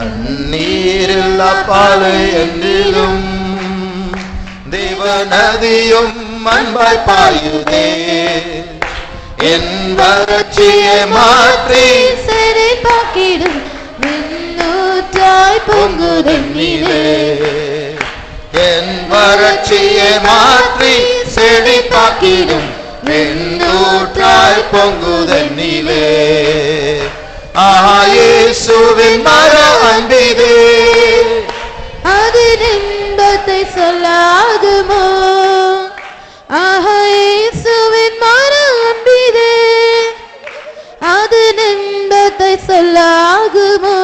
தண்ணீரில்லா பாலை என்றிலும் தேவ நதியும் அன்பாய் பாயுதே. என் வறட்சியை மாற்றி செழிப்பாக்கிடும் மின்னூற்றாய் பொங்குதென்னிலே. என் வறட்சியை மாற்றி செழிப்பாக்கிடும் மின்னூற்றாய் பொங்குதென்னிலே. இயேசுவின் மர அன்பிலே அது இன்பத்தை சொல்லாகுமோ. இயேசுவின் மர அன்பிலே அது இன்பத்தை சொல்லாகுமோ.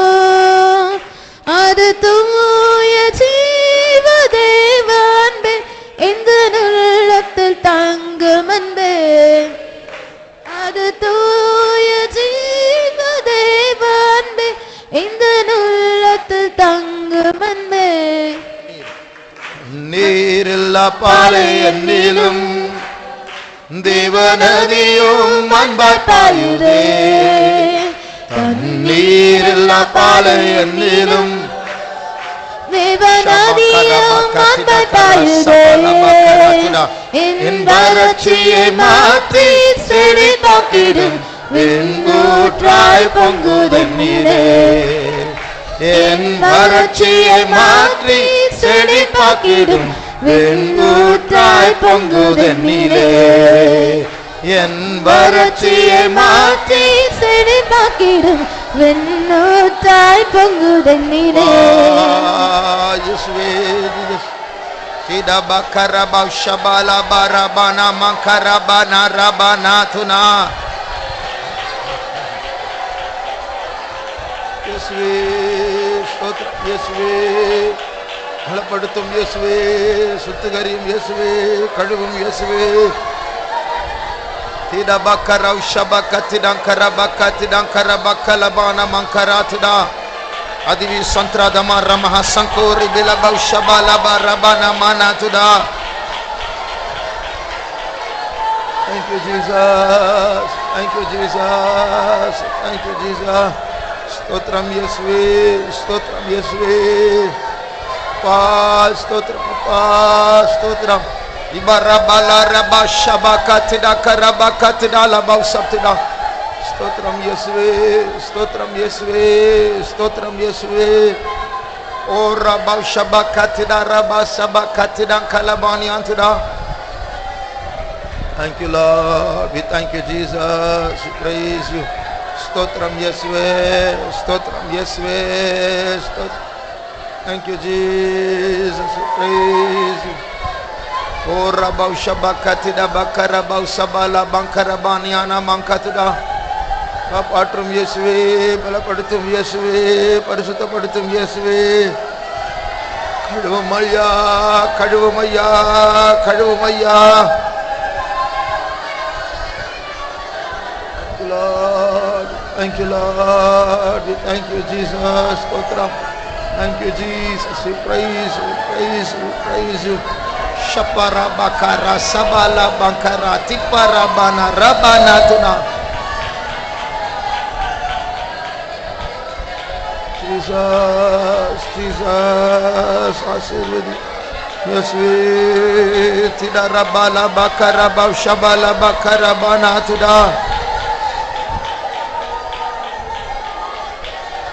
அது தூய ஜீவ தேவ அன்பே எந்த உள்ளத்தில் தங்கும் அன்பே. அது தூய ஜீவ தேவ அன்பே எந்த உள்ளத்தில் தங்கும் அன்பே. நீரில்லா பாலை என்னிலும் தேவ நதியும் அன்பாய் பாயுதே. தண்ணீரில்லா பாலை என்னிலும் தேவ நதியும் அன்பாய் பாயுதே. என் வறட்சியை மாற்றி செழிப்பாக்கிடும் வெண்கூற்றாய் பொங்குதென்னிலே. என் வறட்சியை மாற்றி செழிப்பாக்கிடும் வெண்கூற்றாய் பொங்குதென்னிலே. என் வறட்சியை மாற்றி செழிப்பாக்கிடும் வெண்ணூற்றாய் பொங்குதென்னிலே. பலப்படுத்தும் இயேசுவே, சுத்திகரியும் இயேசுவே, கழுவும் இயேசுவே. திடபக்கரவ் ஷபகத்திடங்கரபக்கத்திடங்கரபக்கலபான மங்கராத்துடா அதிவி சந்திரதம ரமஹ சங்கோரி பிலபவ் ஷபலப ரபன மனதுடா. Thank you Jesus, thank you Jesus, thank you Jesus. ஸ்தோத்திரம் இயேசுவே, ஸ்தோத்திரம் இயேசுவே. ஸ்தோத்திரம் ஸ்தோத்திரம். இபரபல ரப ஷபகத்திட கரபகத்திட லபவ் சப்திட. ஸ்தோத்திரம் இயேசுவே, ஸ்தோத்திரம் இயேசுவே, ஸ்தோத்திரம் இயேசுவே. ஓ ரப ஷபகத்திட ரப சபகத்திட கலபானியாந்திட. Thank you Lord, we thank you Jesus, we praise you. ஸ்தோத்திரம் இயேசுவே, ஸ்தோத்திரம் இயேசுவே, ஸ்தோத்திரம். Thank you Jesus, we praise you. O rabaw shabakatida bakarabaw sabala bankarabaniana mankatuda. காப்பாற்றும் இயேசுவே, பலப்படுத்தும் இயேசுவே, பரிசுத்தப்படுத்தும் இயேசுவே. கழுவும் ஐயா, கழுவும் ஐயா, கழுவும் ஐயா. Thank you Lord, we thank you Jesus. Stotram. Thank you Jesus, we praise you, we praise you, we praise you. Shapara bakara sabala bankara tipara bana rabana tuna. Jesus, Jesus, asirudi. Yes we tidara bala bakara ba shabala bakara bana tuna.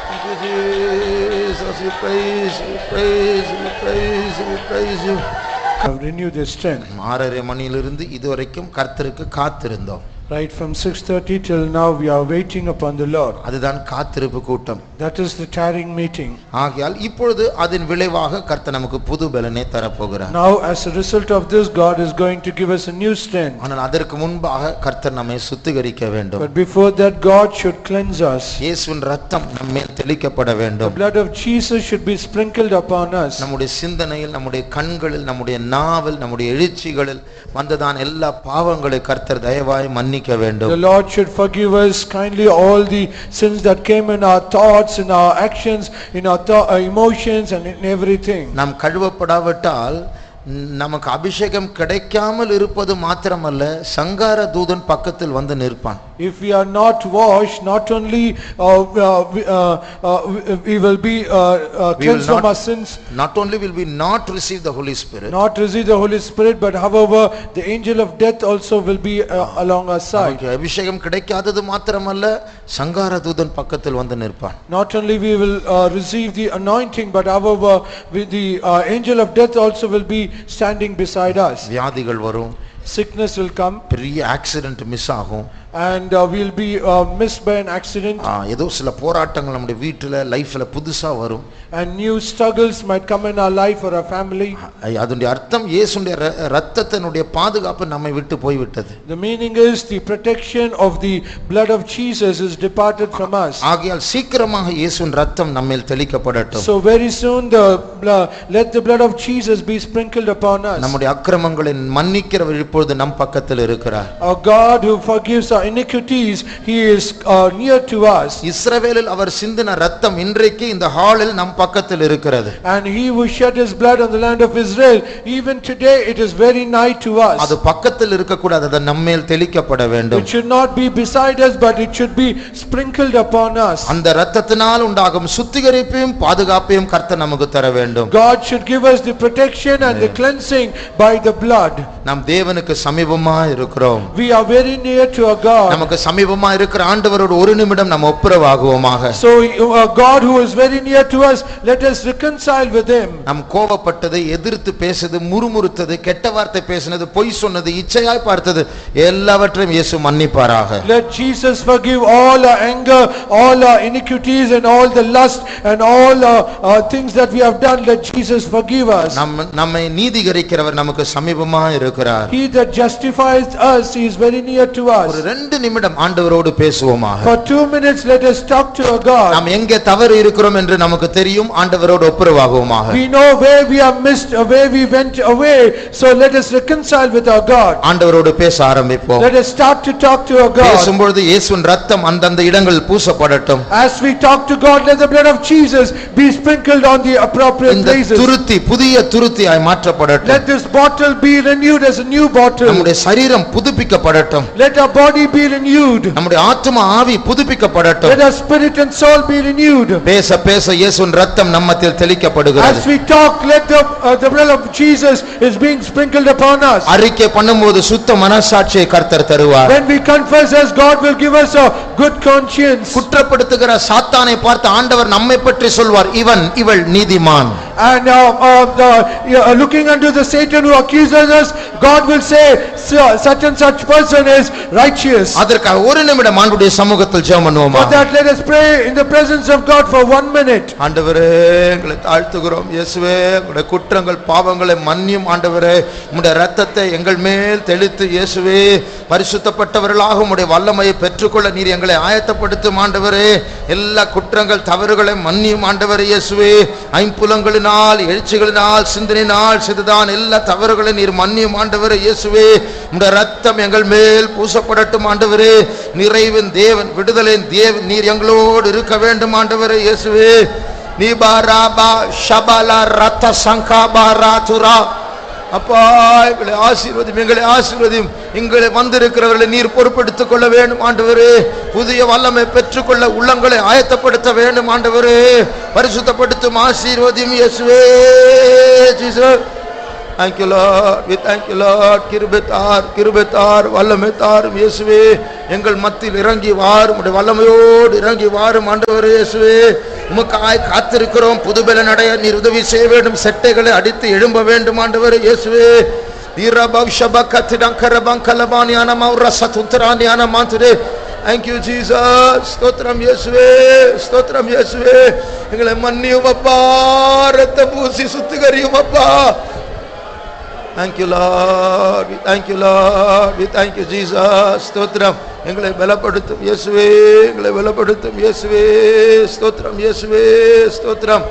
Thank you Jesus, we praise you, we praise you, we praise you, we praise you. Have renewed their strength. 6:30 மணியிலிருந்து இதுவரைக்கும் கர்த்தருக்கு காத்திருந்தோம். Right from 6:30 till now we are waiting upon the Lord. அதுதான் காத்திருப்பு கூட்டம். That is the tarrying meeting. ஆகையால் இப்பொழுது அதன் விளைவாக கர்த்தர் நமக்கு புது பலனை தரப்போகிறார். Now as a result of this God is going to give us a new strength. ஆனால் அதற்கு முன்பாக கர்த்தர் நம்மை சுத்திகரிக்க வேண்டும். But before that God should cleanse us. இயேசுவின் இரத்தம் நம்மேல் தெளிக்கப்பட வேண்டும். The blood of Jesus should be sprinkled upon us. நம்முடைய சிந்தனையில், நம்முடைய கண்களில், நம்முடைய நாவில், நம்முடைய எழுச்சிகளில் வந்ததான எல்லா பாவங்களை கர்த்தர் தயவாய் மன்னிக்க வேண்டும். The Lord should forgive us kindly all the sins that came in our thoughts, in our actions, in our emotions and in everything. நாம் கழுவப்படாவிட்டால் நமக்கு அபிஷேகம் கிடைக்காமல் இருப்பது மாத்திரமல்ல, சங்கார தூதன் பக்கத்தில் வந்து நிற்பான். If we are not washed, not only we will be cleansed from our sins, not only will we not receive the Holy Spirit, not receive the Holy Spirit, but however the angel of death also will be along our side. நமக்கு அபிஷேகம் கிடைக்காதது மாத்திரமல்ல, சங்கார தூதன் பக்கத்தில் வந்து நிற்பான். Not only we will receive the anointing, but however the angel of death also will be standing beside us. வியாதிகள் வரும், Sickness will come, பெரிய ஆக்சிடென்ட் மிஸ் ஆகும், and we'll be missed by an accident, ஏதோ சில போராட்டங்கள் நம்முடைய வீட்டுல லைஃப்ல புதுசா வரும். and new struggles might come in our life or our family. அதனுடைய அர்த்தம் இயேசுடைய இரத்தத்தினுடைய பாதுகாப்பு நம்மை விட்டு போய் விட்டது. The meaning is the protection of the blood of Jesus is departed from us. ஆகையால் சீக்கிரமாக இயேசுவின் இரத்தம் நம்மேல் தெளிக்கப்படட்டும். So very soon let the blood of Jesus be sprinkled upon us. நம்முடைய அக்கிரமங்களை மன்னிக்கிறவர் இப்பொழுது நம் பக்கத்தில் இருக்கிறார். Our God who forgives our iniquities, he is near to us. இஸ்ரவேலில் அவர் சிந்தின இரத்தம் இன்றைக்கு இந்த ஹாலில் நம் பக்கத்தில் இருக்கிறது. And he who shed his blood on the land of Israel, even today it is very nigh to us. அது பக்கத்தில் இருக்க கூடாது, அது நம்மேல் தெளிக்கப்பட வேண்டும். It should not be beside us, but it should be sprinkled upon us. அந்த இரத்தத்தினால் உண்டாகும் சுத்திகரிப்பையும் பாதுகாப்பையும் கர்த்தர் நமக்கு தர வேண்டும். God should give us the protection and the cleansing by the blood. நாம் தேவனுக்கு சமீபமா இருக்கிறோம். We are very near to our God. நமக்கு சமீபமா இருக்கிற ஆண்டவரோடு ஒரு நிமிடம் நாம் ஒப்புரவாகுவோமாக. So God who is very near to us, let us reconcile with him. நாம் கோபப்பட்டது, எதிர்த்து பேசியது, முறுமுறுத்தது, கெட்ட வார்த்தை பேசினது, பொய் சொன்னது, இச்சையாய் பார்த்தது எல்லாவற்றையும் இயேசு மன்னிப்பாராக. Let Jesus forgive all our anger, all our iniquities and all the lust and all things that we have done. Let Jesus forgive us. நம்மை நீதிகரிக்கிறவர் நமக்கு சமீபமா இருக்கிறார். He that justifies us, he is very near to us. ஒரு 2 நிமிடம் ஆண்டவரோடு பேசுவோமாக. For 2 minutes let us talk to our God. நாம் எங்கே தவறு இருக்கிறோம் என்று நமக்கு தெரியும், ஆண்டவரோடு ஒப்புரவாகுவோமாக. We know where we have missed, where we went away, so let us reconcile with our God. ஆண்டவரோடு பேச ஆரம்பிப்போம். Let us start to talk to our God. பேசும்போது இயேசுவின் இரத்தம் அந்தந்த இடங்களில் பூசப்படட்டும். As we talk to God, let the blood of Jesus be sprinkled on the appropriate இந்த places. துருத்தி புதிய துருத்தியாய் மாற்றப்படட்டும். Let this bottle be renewed as a new bottle. நம்முடைய சரீரம் புதுப்பிக்கப்படட்டும். Let our body be renewed. நம்முடைய ஆத்தும ஆவி புதுப்பிக்கப்படட்டும். Let our spirit and soul be renewed. பேச பேச இயேசுவின் இரத்தம் நம்மத்தில் தெளிக்கப்படுகிறது. As we talk, let the blood of Jesus is being sprinkled upon us. அறிக்கை பண்ணும்போது சுத்த மனசாட்சியை கர்த்தர் தருவார். When we confess, as God will give us a good conscience. குற்றப்படுத்துகிற சாத்தானை பார்த்து ஆண்டவர் நம்மை பற்றி சொல்வார், இவள் நீதிமான். And looking unto the Satan who accuses us, God will say such and such person is righteous. அதற்காக ஒரு நிமிடம் ஆண்டவருடைய சமூகத்தில் ஜெபம் பண்ணுவோமா? For that let us pray in the presence of God for 1 minute. ஆண்டவரே, எங்களை தாழ்த்துகிறோம். இயேசுவே, உம்முடைய குற்றங்கள் பாவங்களை மன்னியும் ஆண்டவரே. உம்முடைய இரத்தத்தை எங்கள் மேல் தெளித்து இயேசுவே, பரிசுத்தப்பட்டவர்களாக உம்முடைய வல்லமையை பெற்றுக்கொள்ள நீர் எங்களை ஆயத்தப்படுத்தும் ஆண்டவரே. எல்லா குற்றங்கள் தவறுகளை மன்னியும் ஆண்டவரே. இயேசுவே, ஐம்புலங்களினால் எழுச்சிகளினால் சிந்தனையினால் செய்ததான எல்லா தவறுகளை நீர் மன்னியும் ஆண்டவரே. இயேசுவே, உம்முடைய இரத்தம் எங்கள் மேல் பூசப்படட்டும் ஆண்டவரே. நிறைவின் தேவன், விடுதலின் தேவன் நீர் எங்களோடு இருக்க வேண்டும் ஆண்டவரே. இயேசுவே, நீபாராபா ஷபலா ரத்த சங்காபாராதுரா. அப்பா, எங்களை ஆசீர்வதியும், எங்களை ஆசீர்வதியும். எங்களை வந்திருக்கிறவர்களை நீர் பொறுப்பெடுத்துக் கொள்ள வேண்டும் ஆண்டவரே. புதிய வல்லமை பெற்றுக்கொள்ள உள்ளங்களை ஆயத்தப்படுத்த வேண்டும் ஆண்டவரே. பரிசுத்தப்படுத்தும், ஆசீர்வதியும் இயேசுவே. Jesus, thank you Lord, we thank you Lord. கிருபைத்தார் வல்லமை தாரும் இயேசுவே. எங்கள் மத்தியில் இறங்கி வாரும், உம்முடைய வல்லமையோடு இறங்கி வாரும் ஆண்டவரே. இயேசுவே, உமக்காய் காத்திருக்கிறோம். புதுபலன் அடைய நீர் உதவி செய்ய வேண்டும். செட்டைகளை அடித்து எழும்ப வேண்டும் ஆண்டவரே. இயேசுவே, thank you Jesus. ஸ்தோத்திரம் இயேசுவே, ஸ்தோத்திரம் இயேசுவே. எங்களை மன்னியும் அப்பா, இரத்தம் பூசி சுத்திகரியும் அப்பா. Thank you Lord, we thank you Lord, we thank you Jesus. ஸ்தோத்திரம். எங்களை பலப்படுத்தும் இயேசுவே, எங்களை பலப்படுத்தும் இயேசுவே. ஸ்தோத்திரம் இயேசுவே, ஸ்தோத்திரம்.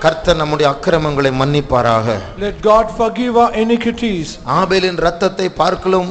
கர்த்தர் நம்முடைய அக்கிரமங்களை மன்னிப்பாராக. Let God forgive our iniquities. ஆபேலின் இரத்தத்தை பார்க்கலும்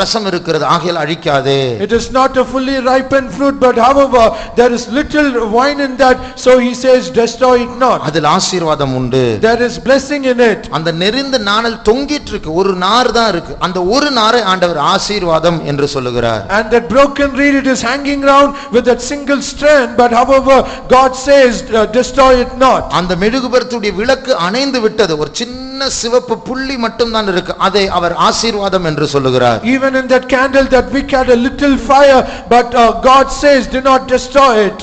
ரசம் இருக்கிறது, ஆகையால் அழிக்காதே. It is not a fully ripened fruit, but however there is little wine in that, so he says destroy it not. அதில் ஆசீர்வாதம் உண்டு. There is blessing in it. அந்த நெரிந்த நாணல் தொங்கிட்டு இருக்கு, ஒரு நார் தான் இருக்கு, அந்த ஒரு நாரை ஆண்டவர் ஆசீர்வாதம் என்று சொல்லுகிறார். And that broken reed, it is hanging round with that single strand, but however God says destroy it not. அந்த மெழுகுபர்த்துடைய விளக்கு அணைந்து விட்டது, ஒரு சின்ன சிவப்பு புள்ளி மட்டும் தான் இருக்கு, அதை அவர் ஆசீர்வாதம் என்று சொல்லுகிறார். Even in that candle, that wick had a little fire, but God says do not destroy it.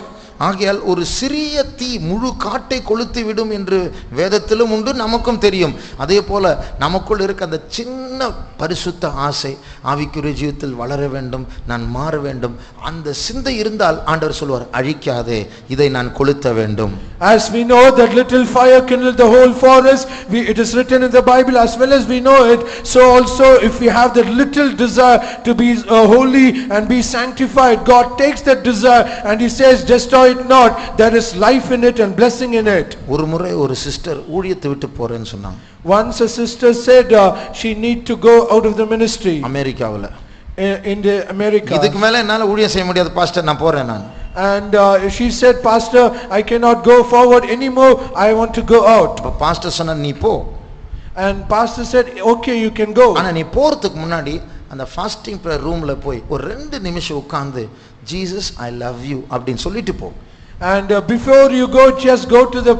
ஆகையால் ஒரு சிறிய தீ முழு காட்டை கொளுத்தி விடும் என்று வேதத்திலும் உண்டு, நமக்கும் தெரியும். அதே போல நமக்குள் இருக்க அந்த சின்ன பரிசுத்த ஆசை, ஆவிக்குரிய ஜீவிதத்தில் வளர வேண்டும், நான் மாற வேண்டும், அந்த சிந்தை இருந்தால் ஆண்டவர் சொல்வார் அழிக்காதே, இதை நான் கொளுத்த வேண்டும். As we know that little fire kindled the whole forest, it is written in the Bible as well as we know it, so also if we have that little desire to be holy and be sanctified, God takes that desire and he says destroy it not. There is life in it and blessing in it. ஒரு முறை ஒரு sister ஊழியத்தை விட்டு போறேன்னு சொன்னாங்க. Once a sister said she need to go out of the ministry. அமெரிக்காவுல in the America. இதுக்கு மேல என்னால ஊழியம் செய்ய முடியாது பாஸ்டர், நான் போறேன் நான். And she said, Pastor, I cannot go forward anymore, I want to go out. Pastor சொன்னா நீ போ. And pastor said, okay, you can go. ஆனா நீ போறதுக்கு முன்னாடி அந்த ஃபாஸ்டிங் பிரேயர் ரூம்ல போய் ஒரு 2 நிமிஷம் உட்கார்ந்து ஜீசஸ் ஐ லவ் யூ அப்படினு சொல்லிட்டு போ. And before you go, just go to the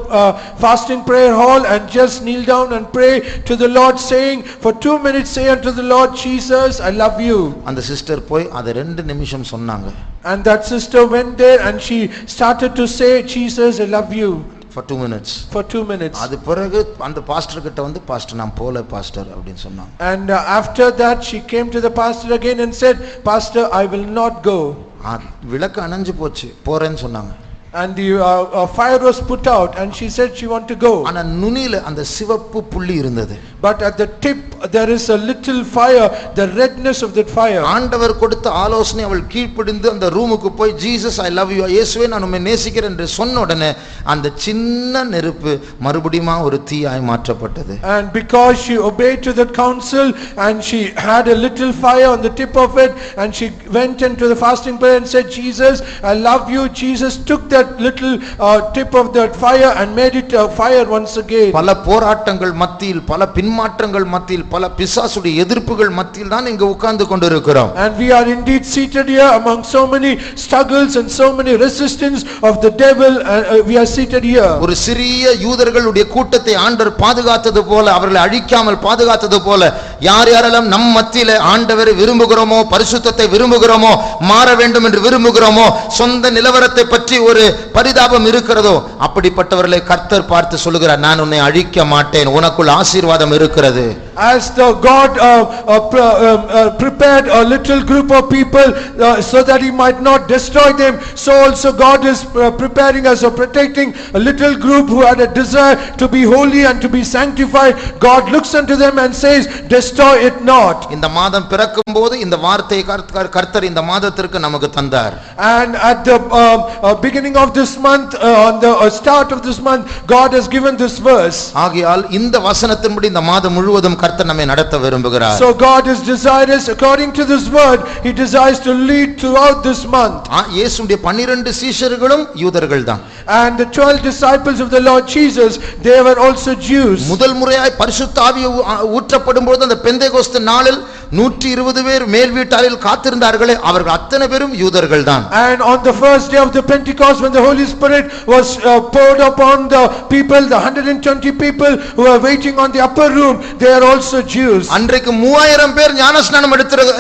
fasting prayer hall and just kneel down and pray to the Lord, saying for 2 minutes say unto the Lord, Jesus, I love you. அந்த sister போய் அத 2 நிமிஷம் சொன்னாங்க. And that sister went there and she started to say, Jesus, I love you. For 2 minutes. For 2 minutes. அது பிறகு அந்த pastor கிட்ட வந்து பாஸ்டர் நான் போல பாஸ்டர் அப்படினு சொன்னாங்க. And after that she came to the pastor again and said, Pastor, I will not go. விளக்கு அணைஞ்சு போச்சு, போறேன்னு சொன்னாங்க. And the fire was put out and she said she want to go. ஆனா நுனியில அந்த சிவப்பு புள்ளி இருந்தது. But at the tip there is a little fire, the redness of that fire. ஆண்டவர் கொடுத்த ஆலோசனை அவள் கீழ்ப்படிந்து அந்த ரூமுக்கு போய் ஜீசஸ் ஐ லவ் யூ, இயேசுவே நான் உம்மை நேசிக்கிறேன் என்று சொன்ன உடனே அந்த சின்ன நெருப்பு மறுபடியும் ஒரு தீயாய் மாற்றப்பட்டது. And because she obeyed to that counsel and she had a little fire on the tip of it and she went into the fasting prayer and said, Jesus, I love you. Jesus took that little tip of that fire and made it a fire once again. பல போராட்டங்கள் மத்தியில், பல பின்மாற்றங்கள் மத்தியில், பல பிசாசுடைய எதிர்ப்புகள் மத்தியில் தான் இங்க உட்கார்ந்து கொண்டிருக்கிறோம். And we are indeed seated here among so many struggles and so many resistance of the devil, we are seated here. ஒரு சிறிய யூதர்களுடைய கூட்டத்தை ஆண்டவர் பாதுகாத்தது போல, அவர்களை அழிக்காமல் பாதுகாத்தது போல, யார் யாரெல்லாம் நம் மத்தியிலே ஆண்டவரை விரும்புகிறோமோ, பரிசுத்தத்தை விரும்புகிறோமோ, மாற வேண்டும் என்று விரும்புகிறோமோ, சொந்த நிலவரத்தை பற்றி ஒரு பரிதாபம் இருக்கிறதோ, அப்படிப்பட்டவர்களை கர்த்தர் பார்த்து சொல்லுகிறார், நான் உன்னை அழிக்க மாட்டேன், உனக்குள் ஆசீர்வாதம் இருக்கிறது. As the God prepared a little group of people so that he might not destroy them, so also God is preparing us or protecting a little group who had a desire to be holy and to be sanctified. God looks unto them and says, destroy it not. இந்த மாதம் பிறக்கும்போது இந்த வார்த்தையை கர்த்தர் இந்த மாதத்திற்கு நமக்கு தந்தார். And at the beginning of this month, on the start of this month, God has given this verse. ஆகையால் இந்த வசனத்தின்படி இந்த மாதம் முழுவதும் கர்த்தர் நம்மை நடத்த விரும்புகிறார். So God is desirous, according to this word, he desires to lead throughout this month. இயேசுவுடைய 12 சீஷர்களும் யூதர்கள் தான். And the 12 disciples of the Lord Jesus, they were also Jews. முதல் முறையாய் பரிசுத்த ஆவி ஊற்றப்படும்போது அந்த பெந்தேகோஸ்து நாளில் 120 பேர் மேல் வீட்டாரில் காத்திருந்தார்களே, அவர்கள் அத்தனை பேரும் யூதர்கள் தான். And on the first day of the Pentecost, when the Holy Spirit was poured upon the people, the 120 people who were waiting on the upper room, they are also Jews. அன்றைக்கு 3000 பேர் ஞானஸ்நானம்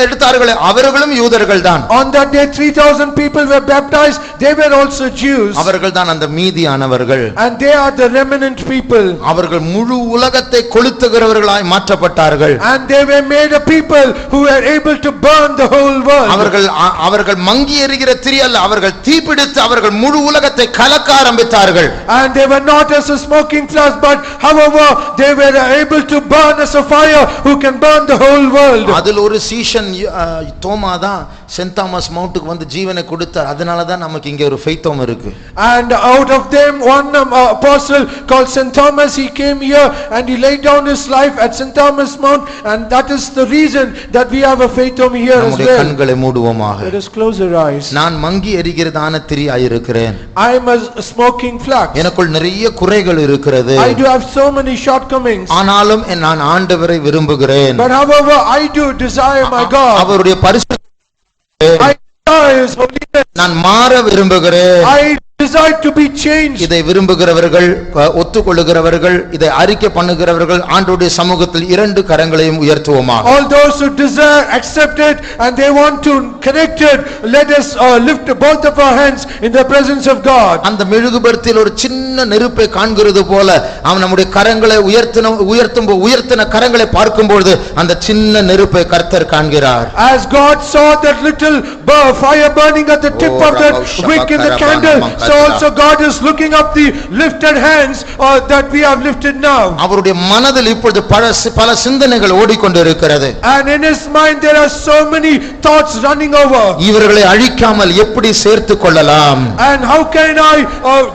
எடுத்தார்களே, அவர்களும் யூதர்கள் தான். On that day 3000 people were baptized, they were also Jews. அவர்கள் தான் அந்த மீதியானவர்கள். And they are the remnant people. அவர்கள் முழு உலகத்தை கொளுத்துகிறவர்களாய் மாற்றப்பட்டார்கள். And they were made a people who were able to burn the whole world. அவர்கள் மங்கி எரிகிற திரி அல்ல, அவர்கள் தீப்பிடித்து அவர்கள் முழு உலகத்தை கலக்க ஆரம்பித்தார்கள். And they were not as a smoking flash, but however they were able to burn as a fire who can burn the whole world. அதில் ஒரு சீஷன் தோமா தான் சென்ட் தாமஸ் மவுண்ட்க்கு வந்து ஜீவனை கொடுத்தார். அதனால தான் நமக்கு இங்கே ஒரு ஃபெய்த்தோம் இருக்கு. And out of them one apostle called St. Thomas, he came here and he laid down his life at St. Thomas Mount, and that is the reason reason that we have a faith home here as நம்முடைய well. கண்களை மூடுவோமாக. Let us close our eyes. நான் மங்கி எரிகிறதான திரியாய் இருக்கிறேன். I am a smoking flax. எனக்குள் நிறைய குறைகள் இருக்கிறது. I do have so many shortcomings. ஆனாலும் நான் ஆண்டவரை விரும்புகிறேன். But however I do desire my God. அவருடைய பரிசுத்த I desire his holiness. நான் மாற விரும்புகிறேன். I desire to be changed. இதை விரும்புகிறவர்கள், ஒத்துக்கொள்ளுகிறவர்கள், இதை அறிக்கை பண்ணுகிறவர்கள் ஆண்டவருடைய சமூகத்தில் இரண்டு கரங்களையும் உயர்த்துவோமாக. All those who desire, accept it, and they want to connect it, let us lift both of our hands in the presence of God. அந்த மெழுகுபர்த்தியில் ஒரு சின்ன நெருப்பை காண்கிறது போல அவன் நம்முடைய கரங்களை உயர்த்தின கரங்களை பார்க்கும்போது அந்த சின்ன நெருப்பை கர்த்தர் காண்கிறார். As God saw that little fire burning at the tip of that wick in the candle, so also God is looking up the lifted hands that we have lifted now. அவருடைய மனதில் இப்பொழுது பல சிந்தனைகள் ஓடிக்கொண்டிருக்கிறது. And in his mind there are so many thoughts running over. இவர்களை அழிக்காமல் எப்படி சேர்த்துக் கொள்ளலாம்? And how can I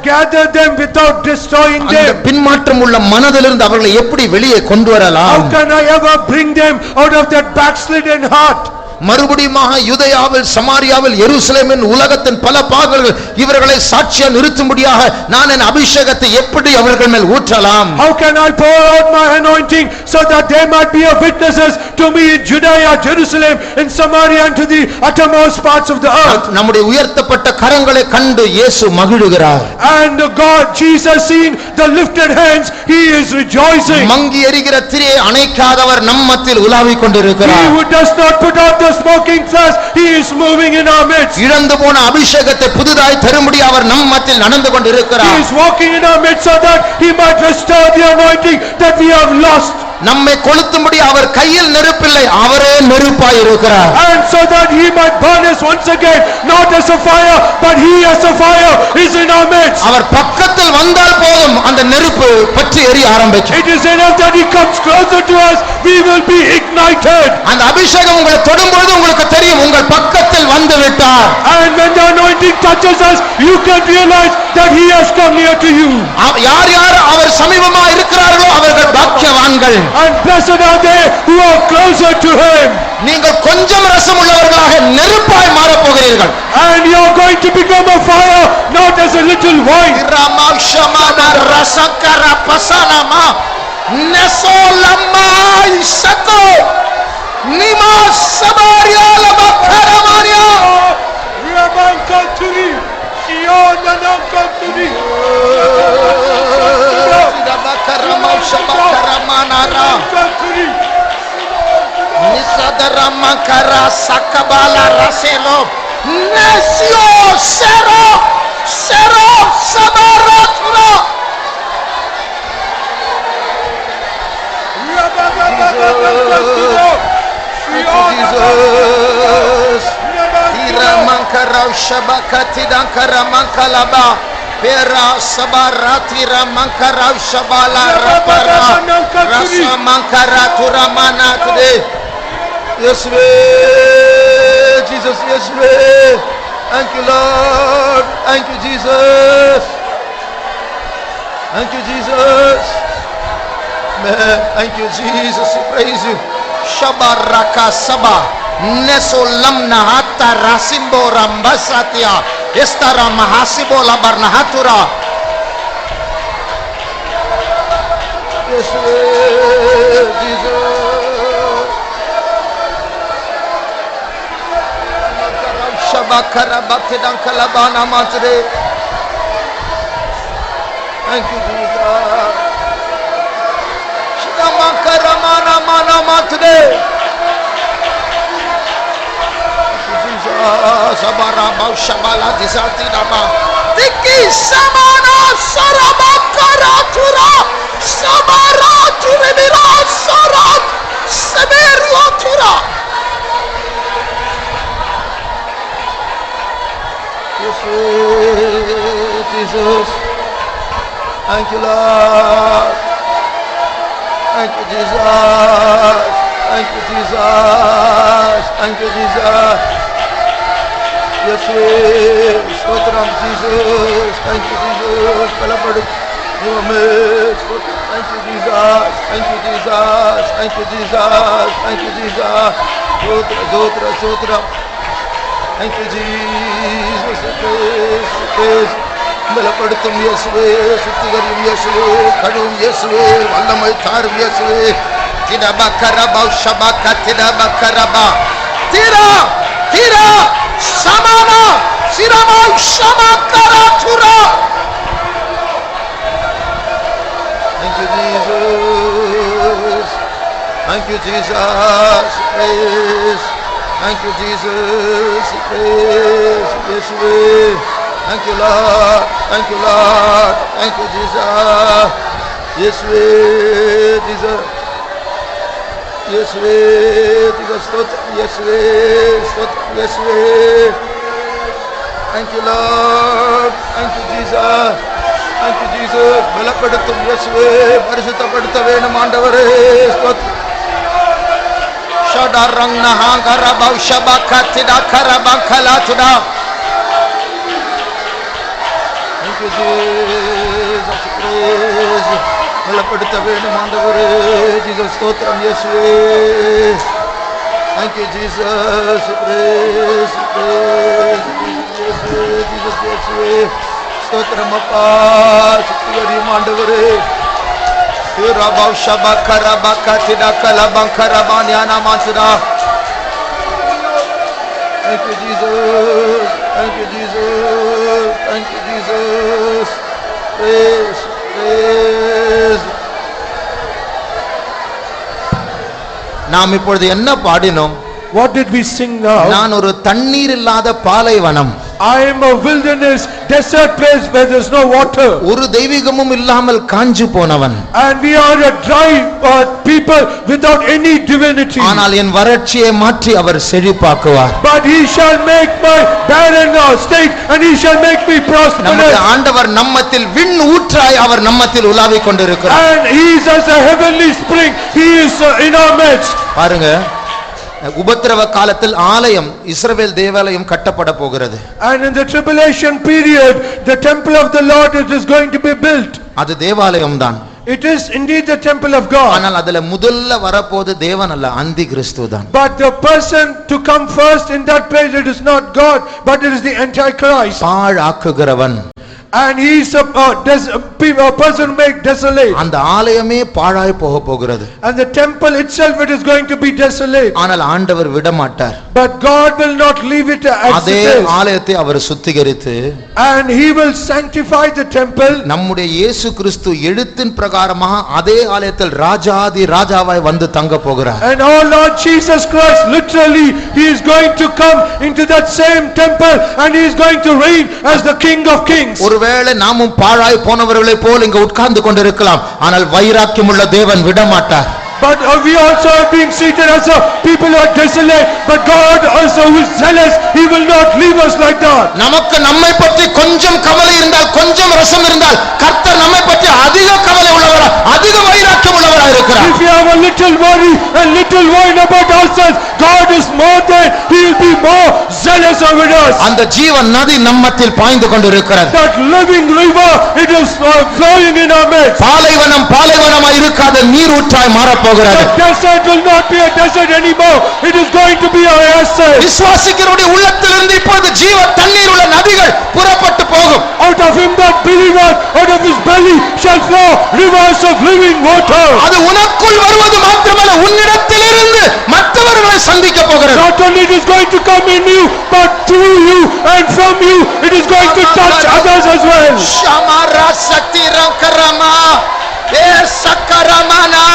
gather them without destroying அந்த them? பின்மாற்றம் உள்ள மனதிலிருந்து அவர்களை எப்படி வெளியே கொண்டு வரலாம்? How can I ever bring them out of that backslidden heart? மறுபடியுமாக யூதேயாவில், சமாரியாவில், எருசலேமின், உலகத்தின் பல பாகங்கள் இவர்களை சாட்சியா நிறுத்தும்படியாக நான் என் அபிஷேகத்தை எப்படி அவர்கள் மேல் ஊற்றலாம்? How can I pour out my anointing so that they might be witnesses to me in Judea, Jerusalem, in Samaria, and to the uttermost parts of the earth? நம்முடைய உயர்த்தப்பட்ட கரங்களை கண்டு இயேசு மகிழுகிறார். And God, Jesus, seeing the lifted hands, he is rejoicing. மங்கி எரிகிற திரியை அணைக்காதவர் நம் மத்தியில் உலாவிக் He கொண்டிருக்கிறார். who does not put out the smoking flash, he is moving in our midst. இழந்து போன அபிஷேகத்தை புதிதாய் தரும்படி அவர் நம் மத்தியில் நடந்து He கொண்டிருக்கிறார். is walking in our midst so that he might restore the anointing that we have lost. நம்மை கொளுத்தும்படி அவர் கையில் நெருப்பில்லை, அவரே நெருப்பாய் இருக்கிறார். And so that he might burn us once again, not as a fire, but he as a fire is in our midst. அவர் பக்கத்தில் வந்தால் போதும் அந்த நெருப்பு பற்றி எரிய ஆரம்பிக்கும். It is enough that he comes closer to us, we will be ignited. அந்த அபிஷேகம் உங்களை தொடும்போது உங்களுக்கு தெரியும் உங்கள் பக்கத்தில் வந்து விட்டார். And when the anointing touches us, you can realize that he has come near to you. யார் யார் அவர் சமீபமா இருக்கிறார்களோ அவர்கள் பாக்கியவான்கள். And blessed are they who are closer to him. நீங்கள் கொஞ்சம் ரசம் உள்ளவர்களாக நெருப்பாய் மாறப் போகிறீர்கள். And you are going to become a fire, not as a little wine. ரமாஷமானா ரசக்கர பசனமா நெசோலமாய் சதோ நிமா சபாரியா லபக்கரமாரியா Rabankaturi, Sionanankaturi. Ramakaramanara Nisadaramakara sakabala raselo Nesio sero sabaratura. Jesus Iramankarau shabakati dankaramankalaba Pera sabarati ramankarau shabala rapara Rasa mankara turamana today. Yes we Jesus, yes we. Thank you Lord, thank you Jesus, thank you Jesus, man, thank you Jesus, we praise you. Shabaraka saba nesolamna hatta rasimbo rambasatia estara mahasibo labarnahatura. Yes Jesus. Shabakara bhaktidan kalabana matre. Thank you Jesus. Shdamakara mana mana matre. Jesus sabara baushabala dizati dama. Tiki samana sarabakara tura. Sabara turibira sarat. Seberio tura. Jesus, thank you Lord, thank you Jesus, thank you Jesus, thank you Jesus. Yes, Stotram Jesus, thank you Jesus. Kalapadu, you are Thank you, Jesus. Thank you, Jesus. Thank you, Jesus. Thank you, Jesus. Sotra, sotra, sotra. Thank you, Jesus. Praise. பலப்படுத்தும் இயேசுவே, சுத்திகரியும் இயேசுவே, கழுவும் இயேசுவே, வல்லமை தாரும் இயேசுவே. திடபக்கரபா ஷபக்க திடபக்கரபா. திரா திரா சமானா சிரமா ஷமக்கரா Tura. Thank you, Jesus. Thank you, Jesus. Praise. Thank you, Jesus. Praise. Yeshua. Thank you, Lord. Thank you, Lord. Thank you, Jesus. Yeshua. Jesus. Yeshua. Jesus. Yeshua. Yeshua. Thank you, Lord. Thank you, Jesus. Thank you, Jesus. பலப்படுத்தும் இயேசுவே, பரிசுத்தப்படுத்த வேணும் ஆண்டவரே. ஷடரங்ன ஹாங்கரபா ஷபக்கத்திடா கரபக்கலாத்துடா. Thank you, Jesus. Praise. பலப்படுத்த வேணும் ஆண்டவரே. Jesus ஸ்தோத்திரம் இயேசுவே. Thank you, Jesus. Praise. Praise. Jesus இயேசுவே. ஸ்தோத்திரம் அப்பா. சுத்திகரியும் ஆண்டவரே. ரபா ஷபக்கரபக்கத்திடா கலபங்கரபானியானா மாசுடா. Thank you, Jesus. Thank you, Jesus. Thank you, Jesus. Praise, praise. நாம் இப்பொழுது என்ன பாடினோம்? What did we sing now? நான் ஒரு தண்ணீர் இல்லாத பாலைவனம். I am a wilderness, desert place where there is no water. ஒரு தெய்வீகமும் இல்லாமல் காஞ்சு போனவன். And we are a dry people without any divinity. ஆனால் என் வறட்சியை மாற்றி அவர் செழிப்பாக்குவார். But he shall make my barren state and he shall make me prosperous. நம்முடைய ஆண்டவர் நம்மத்தில் விண் ஊற்றாய் அவர் நம்மத்தில் உலாவிக் கொண்டிருக்கிறார். And he is as a heavenly spring. He is in our midst. பாருங்க, உபத்திரவ காலத்தில் ஆலயம் இஸ்ரவேல் தேவாலயம் கட்டப்பட போகிறது. And in the tribulation period the temple of the Lord is going to be built. அது தேவாலயம் தான். It is indeed the temple of God. ஆனால் அதுல முதல்ல வரப்போது தேவன் அல்ல, அந்தி கிறிஸ்து தான். But the person to come first in that place, it is not God but it is the Antichrist. பாழாக்குகிறவன். And he is a person who make desolate. அந்த ஆலயமே பாழாய் போக போகிறது. And the temple itself, it is going to be desolate. ஆனால் ஆண்டவர் விட மாட்டார். But God will not leave it as அதே it is. ஆலயத்தை அவர் சுத்திகரித்து And he will sanctify the temple. நம்முடைய இயேசு கிறிஸ்து எழுத்தின் பிரகாரமாக அதே ஆலயத்தில் ராஜாதி ராஜாவாய் வந்து தங்க போகிறார். And our Lord Jesus Christ, literally he is going to come into that same temple and he is going to reign as the King of Kings. ஒருவேளை நாமும் பாழாய் போனவர்களை போல் இங்க உட்கார்ந்து கொண்டிருக்கலாம், ஆனால் வைராக்கியமுள்ள தேவன் விட மாட்டார். But we also are being seated as a people who are desolate, but God also who is zealous, he will not leave us like that. நமக்கு நம்மை பற்றி கொஞ்சம் கவலை இருந்தால், கொஞ்சம் ரசம் இருந்தால், கர்த்தர் நம்மை பற்றி அதிக கவலை உள்ளவரா, அதிக வைராக்கியம் உள்ளவரா இருக்கிறார். If you have a little worry and little worry about ourselves, God is more than, he will be more zealous over us. அந்த ஜீவன் நதி நம்மத்தில் பாய்ந்து கொண்டிருக்கிறது. That living river, it is flowing in our midst. பாலைவனம் பாலைவனமாய் இருக்காத நீரூற்றாய் மாறப்போகிறது. The desert will not be a desert anymore. It is going to be a asset. விசுவாசிக்கிறவருடைய உள்ளத்திலிருந்து இப்பொழுது ஜீவ தண்ணீர் உள்ள நதிகள் புறப்பட்டு போகும். Out of him that believeth, out of his belly shall flow rivers of living water. அது உனக்குள் வருவது மாத்திரமல்ல, உன்னிடத்திலிருந்து மற்றவர்களை சந்திக்க போகிறது. Not only it is going to come in you, but through you and from you it is going to touch others as well. ஷமரா சத்திரகரமா A சக்கரமானா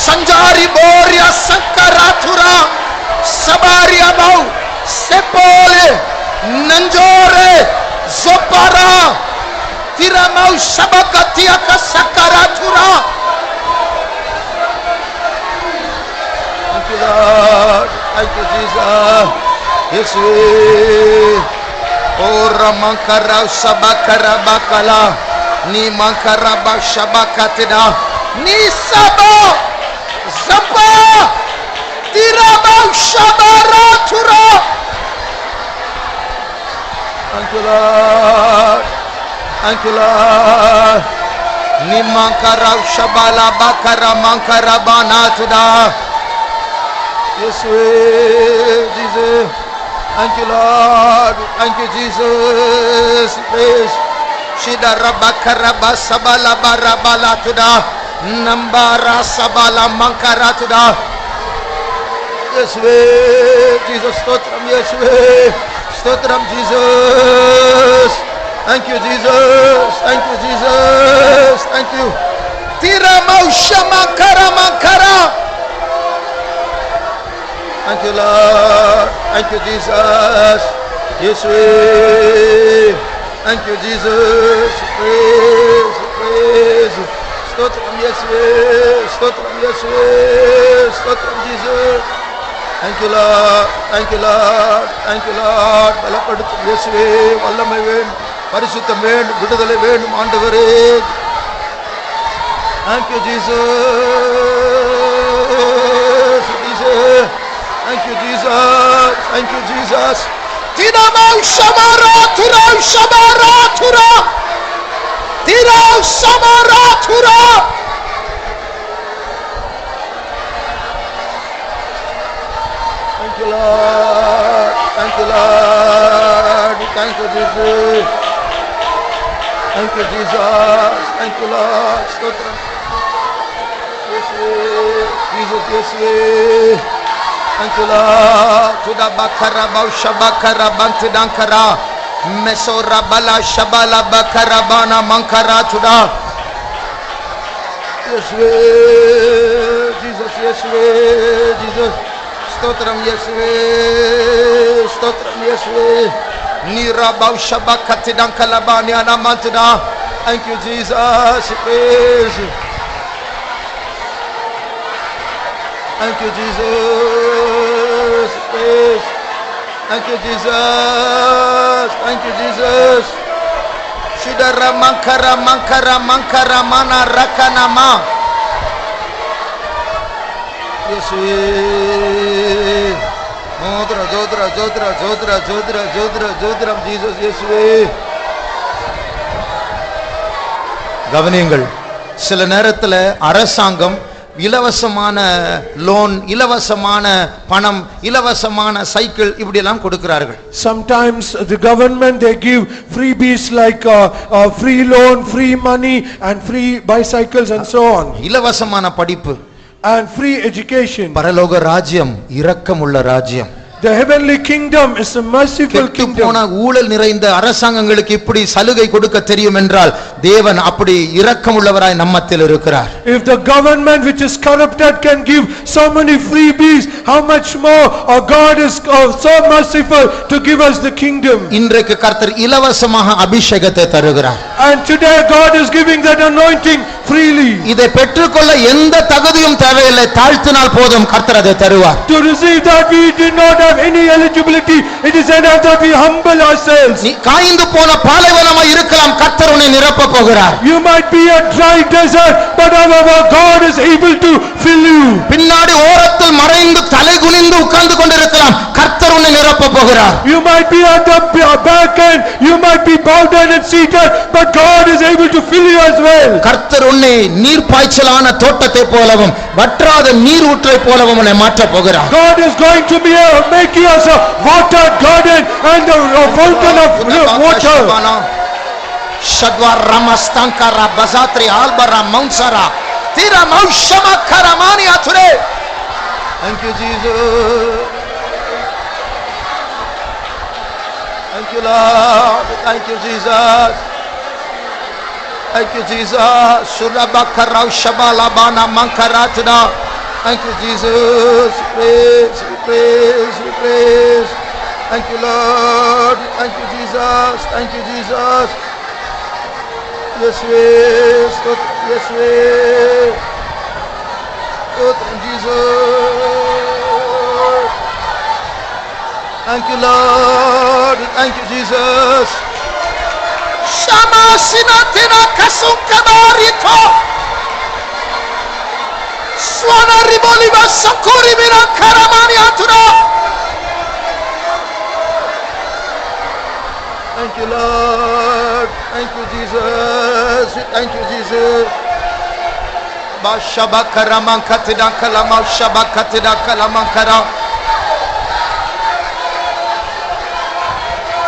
சஞ்சாரி Boria சக்கராதுரா சபாரியா bow செப்போலே நஞ்சோரே ஜோபாரா திரமௌ ஷபகத்தியா சக்கராதுரா. Thank you, Lord. Thank you, Jesus. Yeshua. Oh, Ramankara Shabakara Bakala. Ni Mankara Bashabakatida. Ni Saba. Zapa. Tiraba Shabara Tura. Thank you, Lord. Thank you, Lord. Nimankara Shabala Bakara Mankara Banatuda. Yes, Jesus. Thank you, Lord. Thank you, Jesus. Praise. Shida Rabakara Basabala Barabala Tuda. Nambara Sabala Mankara Tuda. Yes, Jesus. Stotram, yes, Stotram, Jesus. Thank you, Jesus. Thank you, Jesus. Thank you. Tira Mausha Mankara Mankara. Thank you, Lord. Thank you, Jesus. Yes, thank you, Jesus. Praise, praise. Stotram, yes, Stotram, yes, Stotram, Jesus. Thank you, Lord. Thank you, Lord. Thank you, Lord. பலப்படுத்தும் இயேசுவே, வல்லமை வேண்டும், பரிசுத்தம் வேண்டும், விடுதலை வேண்டும் ஆண்டவரே. Thank you, Jesus. Jesus. Thank you, Jesus. Thank you, Jesus. Tinamau Shamara Tura Shamara Tura. Tirau Shamara Tura. Thank you, Lord. Thank you, Lord. Thank you, Jesus. Thank you, Jesus. Thank you, Lord. Stotram. Yes, Jesus, yes, thank you, Lord. Tuda bakara bausha bakara bantidankara. Mesora bala shabala bakara bana mankara tuda. Yes, Jesus, yes, Jesus. Stotram, yes, Stotram, yes, Nira bausha bakatidankala bani anamantuda. Thank you, Jesus. Praise. Thank you, Jesus. Praise. Thank you, Jesus. Thank you, Jesus. Shidara mankara mankara mankara mana rakanama. Yes, Jodra, Jodra, Jodra, Jodra, Jodra, Jodra, Jodra, Jesus, yes, கவனியுங்கள். சில நேரத்தில் அரசாங்கம் இலவசமான loan, இலவசமான பணம், இலவசமான cycle இப்படி எல்லாம் கொடுக்கிறார்கள். Sometimes the government they give freebies like free loan, free money and free bicycles and so on. இலவசமான படிப்பு and free education. பரலோக ராஜ்யம் இரக்கமுள்ள ராஜ்யம். The heavenly kingdom is a merciful kingdom. போன ஊழல் நிறைந்த அரசாங்கங்களுக்கு இப்படி சலுகை கொடுக்க தெரியும் என்றால் தேவன் அப்படி இரக்கமுள்ளவராய் நம்மத்தில் இருக்கிறார். If the government which is corrupted can give so many freebies, how much more our God is so merciful to give us the kingdom. இன்றைக்கு கர்த்தர் இலவசமாக அபிஷேகத்தை தருகிறார். And today God is giving that anointing freely. இதை பெற்றுக்கொள்ள எந்த தகுதியும் தேவையில்லை, தாழ்த்தினால் போதும் கர்த்தர் அதை தருவார். To receive that we did not have any eligibility, it is enough that we humble ourselves. நீ காய்ந்து போன பாலைவனமாய் இருக்கலாம், கர்த்தர் உன்னை நிரப்ப போகிறார். You might be a dry desert, but our God is able to fill you. பின்னாடி ஓரத்தில் மறைந்து தலை குனிந்து உட்கார்ந்து கொண்டிருக்கலாம், கர்த்தர் உன்னை நிரப்ப போகிறார். You might be at the back end, you might be bowed down and seated, but God is able to fill you as well. கர்த்தர் உன்னை நீர் பாய்ச்சலான தோட்டத்தை போலவும் வற்றாத நீர் ஊற்றை போலவும் உன்னை மாற்ற போகிறார். God is going to make you as a watered garden and a fountain of water. Shadwar Ramastankara Bazatri Albara Mounsara Tira Maushama Karamani Ature. Thank you, Jesus. Thank you, Lord. Thank you, Jesus. Thank you, Jesus. Surabakara Shabalabana Mankaratna. Thank you, Jesus. Praise, praise, praise. Thank you, Lord. Thank you, Jesus. Thank you, Jesus. Yes, yes, yes, yes. Jesus. Thank you, Lord. Thank you, Jesus. Shama Sinatina Kasunkabarito. Swana Riboliva Sakuri Mina Karamani Atura. Thank you, Lord. Thank you, Jesus. Thank you, Jesus. Bashabakara mankatida kalama shabakatida kalamankara.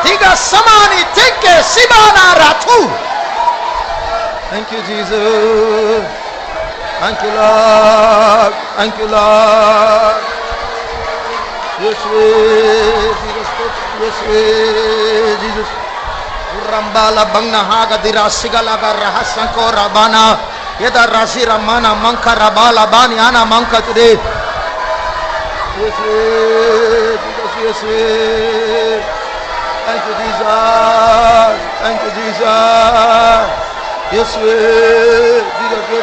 Tiga samani tike simana ratu. Thank you, Jesus. Thank you, Lord. Thank you, Lord. Yes, Jesus. Yes, Jesus. Rambala bangna haga dira sigala ga rahasanko rabana. Yeda rasi ramana manka rabala bani ana manka today. Yes, Jesus. Yes, thank you, Jesus. Thank you, Jesus. Yes, Jesus. Yes,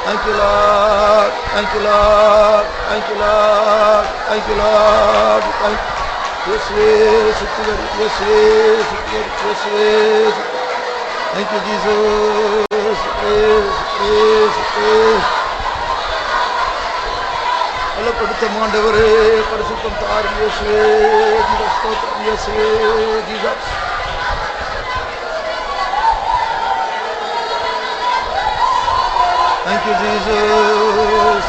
Thank you, Lord. Thank you, Lord. Thank you, Lord. Thank you, Lord. Thank you. Yes, yes, yes, yes, yes. Thank you, Jesus. Yes, yes, yes. Allah padutha maandavare parisutham taarum Yesuve. Jesus stotram Yesuve. Jesus. Thank you, Jesus.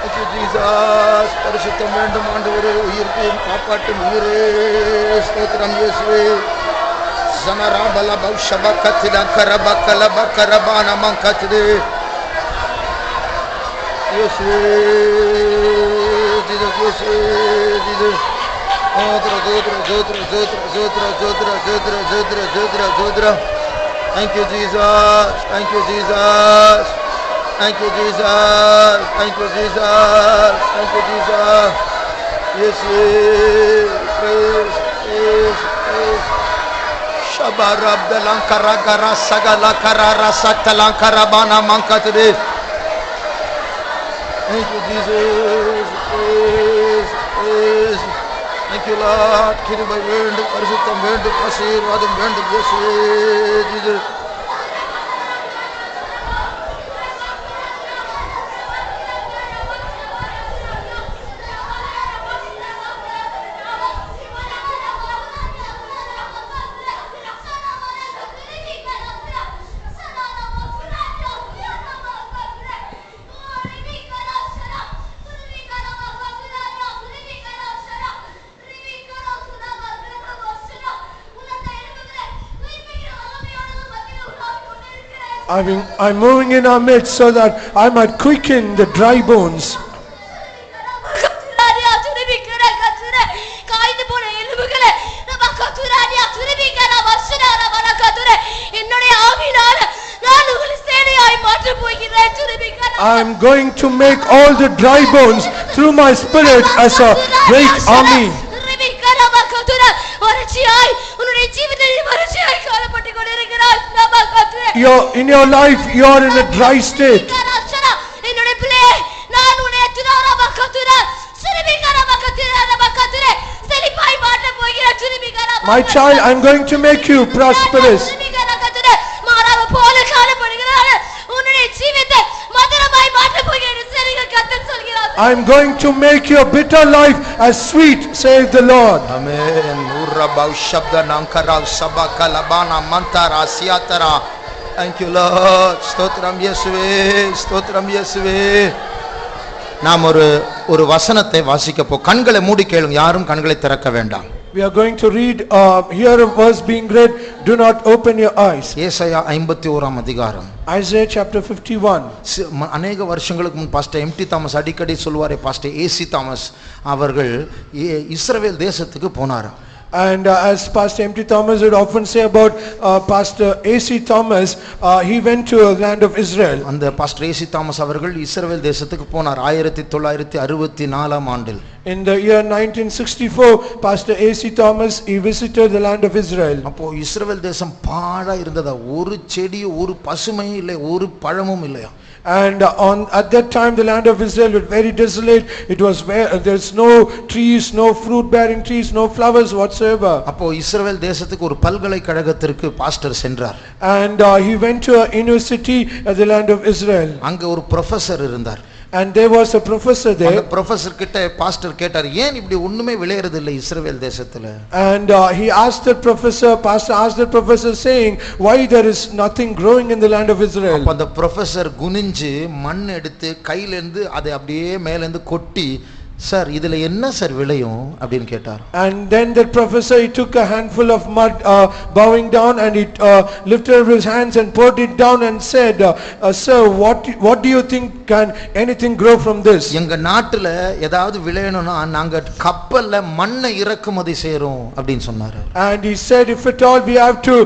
Thank you, Jesus. Parisutham vendum ஆண்டவரே, உயிர்ப்பையும் காப்பாற்றும் உயிரே ஸ்தோத்திரம் இயேசுவே. Zanarabala baushaba karabakala bakarabana mankatide. Yesuve, Jesus, Yesuve, Jesus. Zodra. Thank you, Jesus. Thank you, Jesus. Thank you, Jesus. Thank you, Jesus. Thank you, Jesus. Yes, praise. Shabarab dalankara gara sagala karara satalankara bana mankatide. Thank you, Jesus. Praise. Thank you, Lord. Kirubai vendu, parisutham vendu, ஆசீர்வாதம் vendu, Yesuve, Jesus. I'm moving in our midst so that I might quicken the dry bones. I'm going to make all the dry bones through my spirit as a great army. In your life, you are in a dry state. My child, I'm going to make you prosperous. I'm going to make your bitter life as sweet, says the Lord. Amen. Urabau shabda nankara sabakalabana mantara siatara. Thank you, Lord. Stotram Yesuve. Stotram Yesuve. நாம் ஒரு வசனத்தை வாசிக்க போ. கண்களை மூடி கேளுங்க, யாரும் கண்களை திறக்க வேண்டாம். We are going to read, here a verse being read, do not open your eyes. ஏசாயா 51 அதிகாரம். Isaiah chapter 51. அநேக வருஷங்களுக்கு முன் பாஸ்டர் எம்டி தாமஸ் அடிக்கடி சொல்வாரே, பாஸ்டர் ஏசி தாமஸ் அவர்கள் இஸ்ரவேல் தேசத்துக்கு போனாராம். And as Pastor M.T. Thomas would often say about Pastor A.C. Thomas, he went to a land of Israel. அந்த பாஸ்டர் ஏசி தாமஸ் அவர்கள் இஸ்ரவேல் தேசத்துக்கு போனார் 1964 ஆண்டில். In the year 1964, Pastor A.C. Thomas, he visited the land of Israel. அப்போ இஸ்ரவேல் தேசம் பாழா இருந்ததா, ஒரு செடி ஒரு பசுமையும் இல்லை, ஒரு பழமும் இல்லையா. And at that time the land of Israel was very desolate. It was where there's no trees, no fruit bearing trees, no flowers whatsoever. அப்போ இஸ்ரவேல் தேசத்துக்கு ஒரு பல்கலைக்கழகத்திற்கு பாஸ்டர் சென்றார். And he went to a university at the land of Israel. அங்க ஒரு professor இருந்தார். And there was a professor there. அந்த professor கிட்ட பாஸ்டர் கேட்டார், ஏன் இப்படி ஒண்ணுமே விளையறது இல்லை இஸ்ரவேல் தேசத்துல. And he asked the professor, pastor asked the professor saying, why there is nothing growing in the land of Israel. அப்ப அந்த ப்ரொஃபசர் குனிஞ்சு மண் எடுத்து கையில இருந்து அதை அப்படியே மேல இருந்து கொட்டி, சார் இதுல என்ன சார் விளையும் அப்படின்னு கேட்டார். And then the professor, he took a handful of mud, bowing down, and he lifted up his hands and poured it down and said, sir, what do you think, can anything grow from this? எங்க நாட்டுல ஏதாவது விளையணும்னா நாங்க கப்பல்ல மண்ணை இறக்குமதி செய்றோம் அப்படின்னு சொன்னாரு. And he said, if at all we have to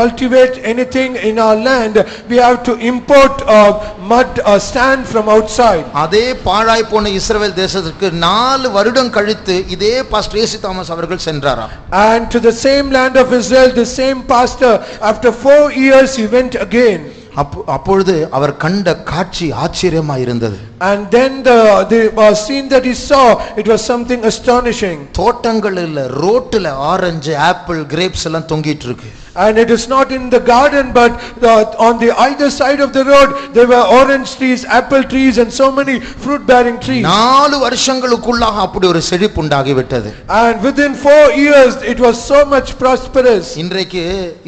cultivate anything in our land, we have to import mud sand from outside. அதே பாழாய் போன இஸ்ரவேல் தேசத்துக்கு 4 வருடம் கழித்து இதே பாஸ்டர் ஏசி தாமஸ் அவர்கள் சென்றாராம். And to the same land of Israel, the same pastor, after 4 years he went again. அப்பொழுது அவர் கண்ட காட்சி ஆச்சரியமா இருந்தது. And then the scene that he saw, it was something astonishing. தோட்டங்கள் இல்ல, ரோட்ல ஆரஞ்சு, ஆப்பிள், கிரேப்ஸ் எல்லாம் தொங்கிட்டு இருக்கு. And it is not in the garden, but on the either side of the road there were orange trees, apple trees, and so many fruit bearing trees. 4 வருஷங்களுக்குள்ளாக அப்படி ஒரு செழிப்பு உண்டாகி விட்டது. And within 4 years it was so much prosperous. இன்றைக்கு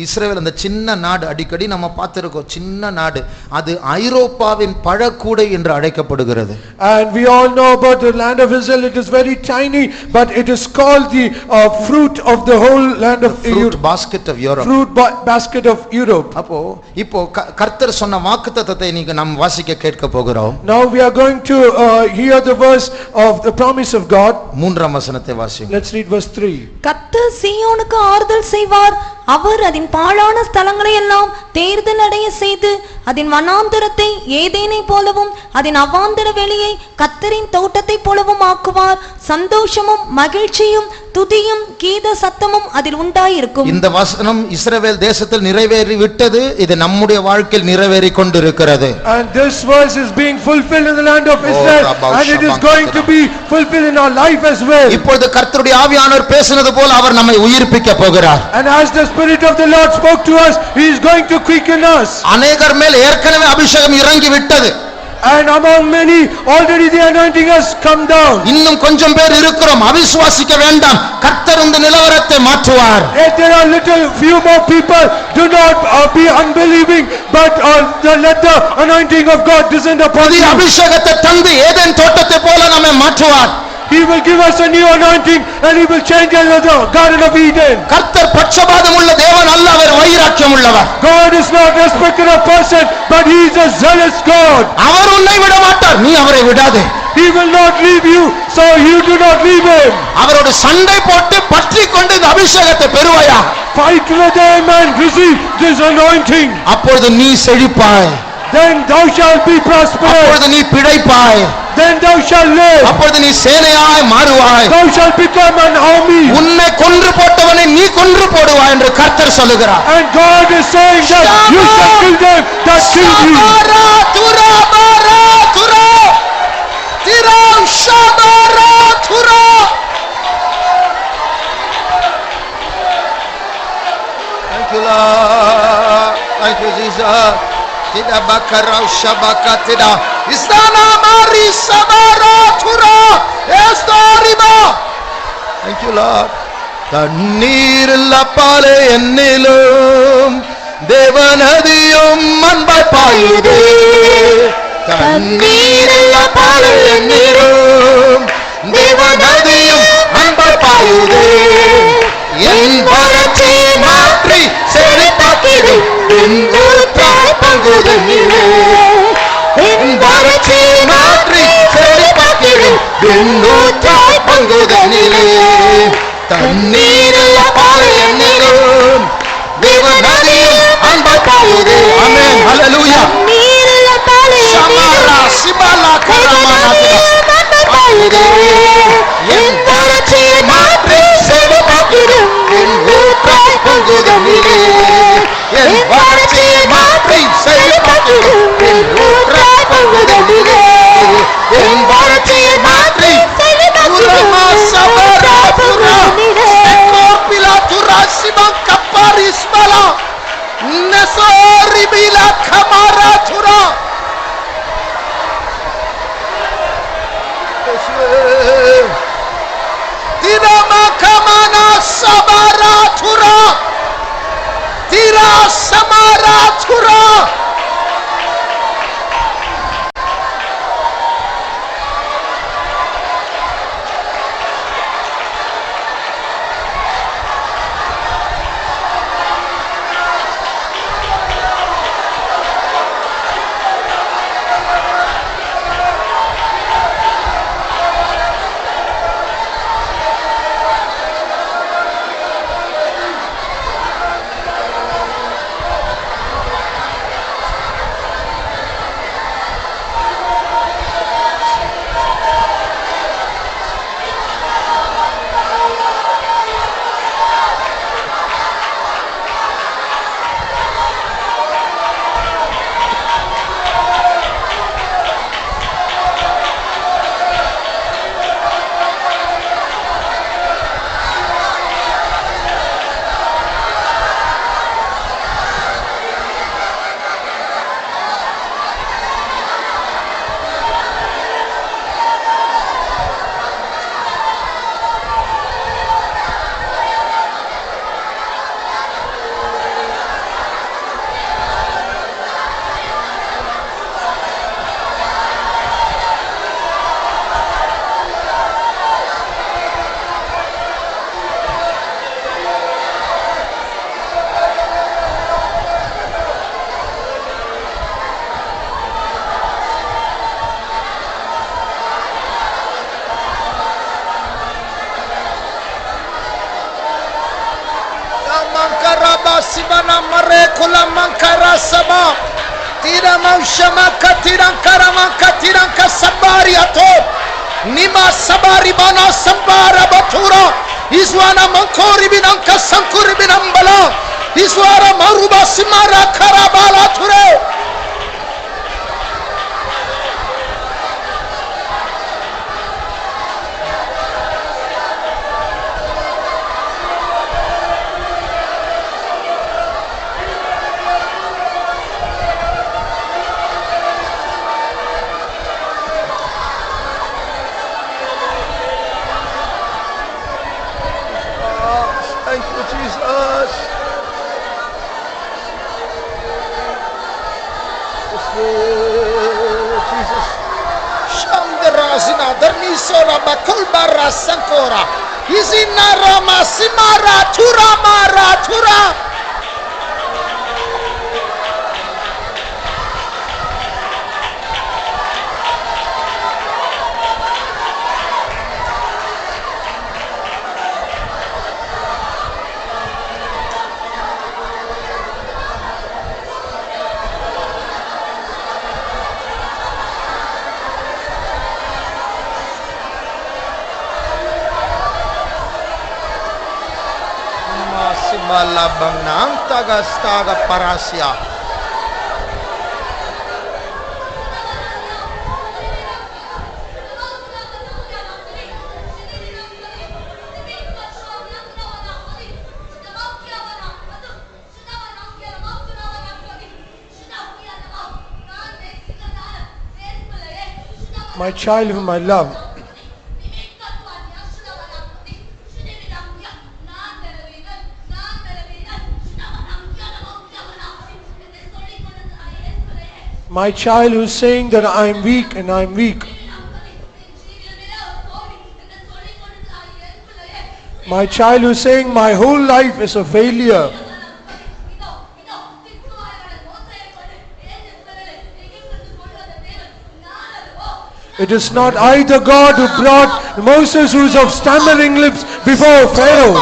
இஸ்ரவேல் அந்த சின்ன நாடு, அடிக்கடி நம்ம பார்த்திருக்கோம், சின்ன நாடு, அது ஐரோப்பாவின் பழக்கூடை என்று அழைக்கப்படுகிறது. And we all know about the land of Israel. It is very tiny, but it is called the fruit of the whole land of Europe. Fruit basket of Europe. Fruit basket of Europe. இப்போ கர்த்தர் சொன்ன வாக்குத்தத்தத்தை நீங்க நாம் வாசிக்க கேட்க போகிறோம். Now we are going to hear the verse of the promise of God. 3ஆம் வசனத்தை வாசிங்க. Let's read verse 3. கர்த்தர் சீயோனுக்கு ஆறுதல் செய்வார், அவர் அதன் பாழான ஸ்தலங்களை எல்லாம் தேர்தல் அடைய செய்து அதன் வனாந்தரத்தை ஏதேனை போலவும் அதன் அவாந்தர வெளியை கர்த்தரின் தோட்டத்தை போலவும் ஆக்குவார். சந்தோஷமும் மகிழ்ச்சியும் துதியும் கீத சத்தமும் அதில் உண்டாயிருக்கும். இந்த வசனம் இஸ்ரவேல் தேசத்தில் நிறைவேறி விட்டது, இது நம்முடைய வாழ்க்கையில் நிறைவேறி கொண்டிருக்கிறது. And this verse is being fulfilled in the land of Israel, and it is going to be fulfilled in our life as well. இப்பொழுது கர்த்தருடைய ஆவியானவர் பேசினது போல அவர் நம்மை உயிர்ப்பிக்க போகிறார். And as the Spirit of the Lord spoke to us, he is going to quicken us. அநேகர் மேல் ஏற்கனவே அபிஷேகம் இறங்கி விட்டது. And among many already the anointing has come down. இன்னும் கொஞ்சம் பேர் இருக்கிறோம், அவிசுவாசிக்க வேண்டாம், கர்த்தர் இந்த நிலவரத்தை மாற்றுவார். There are little few more people, do not be unbelieving, but let the anointing of God descend upon you. அபிஷேகத்தை தந்து ஏதேன் தோட்டத்தை போல நம்மை மாற்றுவார். He will give us a new anointing, and he will change the Garden of Eden. கர்த்தர் பட்சபாதம் உள்ள தேவன் அல்ல, அவர் வைராக்கியம் உள்ளவர். God is not respected of person, but he is a zealous God. அவர் உன்னை விட மாட்டார், நீ அவரை விடாதே. He will not leave you, so you do not leave him. அவரோடு சண்டை போட்டு பற்றி கொண்டு இந்த அபிஷேகத்தை பெறுவாயா? Fight with him and receive this anointing. அப்பொழுது நீ செழிப்பாய். Then thou shalt be prosperous. அப்பொழுது நீ பிழைப்பாய். Then thou shalt live. அப்பொழுது நீ சேனையாய் மாறுவாய். Thou shalt become an army. உன்னை கொன்று போட்டவனை நீ கொன்று போடுவாய் என்று கர்த்தர் சொல்லுகிறார். And God is saying that you shall kill them that kill you. Thank you, Lord. Thank you, Jesus. Tida bakarau shabaka tida. Istana mari sabara thura. Estorima. Thank you, Lord. தண்ணீரில் அப்பாலே என்னிலும் தேவநதியும் அன்பாய் பாயுதே. தண்ணீரில் அப்பாலே என்னிலும் தேவநதியும் அன்பாய் பாயுதே. என்னூற்றாய் பொங்குதனிலே தண்ணீருள்ள பாறை என்னிலும் தேவ நதியில் அன்பாய் பாயுதே. ஆமென், ஹல்லேலூயா. சமாரா சிபாலா கரமானா பாயுதே. என் வறட்சியை மாற்றி செழிப்பாக்கிடும் என் ஊற்றாய் பொங்குதனிலே. என் வறட்சியை மாற்றி செழிப்பாக்கிடும் என் ஊற்றாய் பொங்குதனிலே. என் வறட்சியை மாற்றி Urama sabara pura ekopila tura simang kaparis bala nesori bila kamara tura tira makamana sabara tura tira samara tura. Sibana mare kula mankara sama tira maushama katiran karama katiran kasabari ato nima sabari bana sambara batura iswana mankori binanka sankuri binambala iswara maruba simara karabala ture. Thank you, Jesus. Jesus. Shamdrazina Darnisora Bakulbara Sankora. Izina Rama Simara Tura Mara Tura. Malabang ng tagas-taga parasya. My child whom I love, my child who is saying that I am weak and I am weak. My child who is saying my whole life is a failure. It is not I, the God, who brought Moses, who is of stammering lips, before Pharaoh.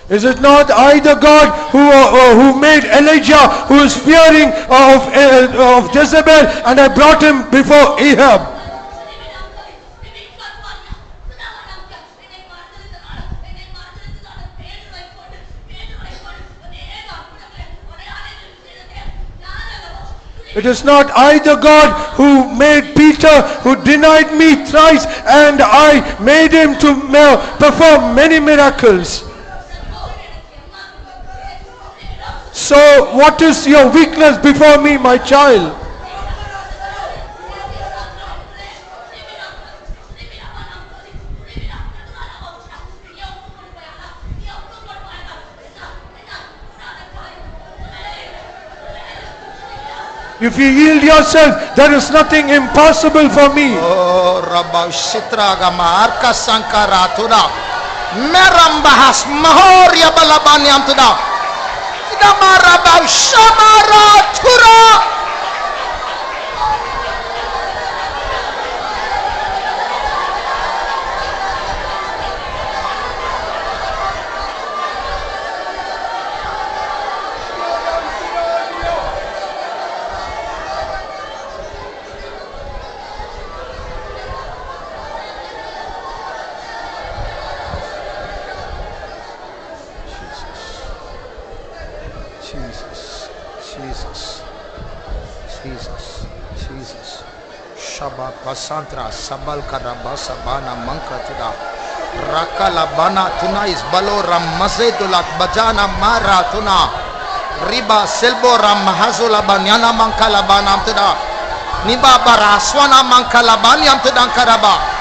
Is it not I, the God, who made Elijah, who is fearing of Jezebel, and I brought him before Ahab? It is not I, the God, who made Peter, who denied me thrice, and I made him to perform many miracles. So what is your weakness before me, my child? If you yield yourself, there is nothing impossible for me. Oh, Rabba Shitraga Marka Sankara Tuda Merambahas Mahoria Balabanyam Tuda Namaraba Shamara Tura. Jesus. Shabbat Basantra Sabal Karaba Sabana Mankatuda Rakala Bana Tuna is Balora Mazedulak Bajana Mara Tuna Riba Selbora Mahazula Banyana Mankala Banam Tuda Niba Bara Swana Mankala Banyam Tudan Karaba.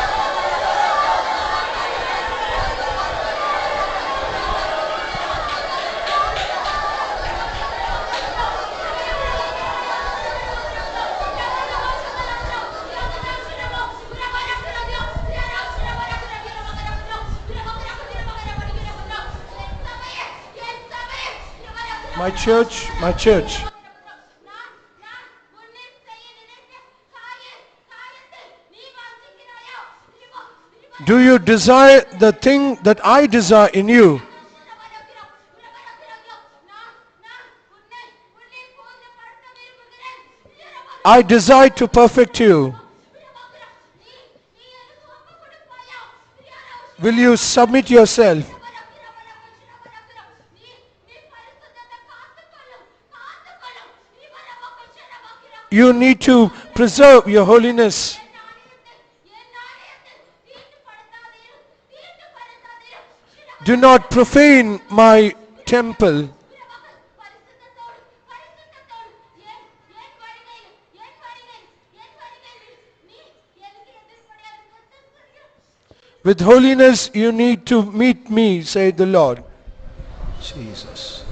My church. Do you desire the thing that I desire in you? I desire to perfect you. Will you submit yourself? You need to preserve your holiness. Do not profane my temple. With holiness you need to meet me, said the Lord. Jesus.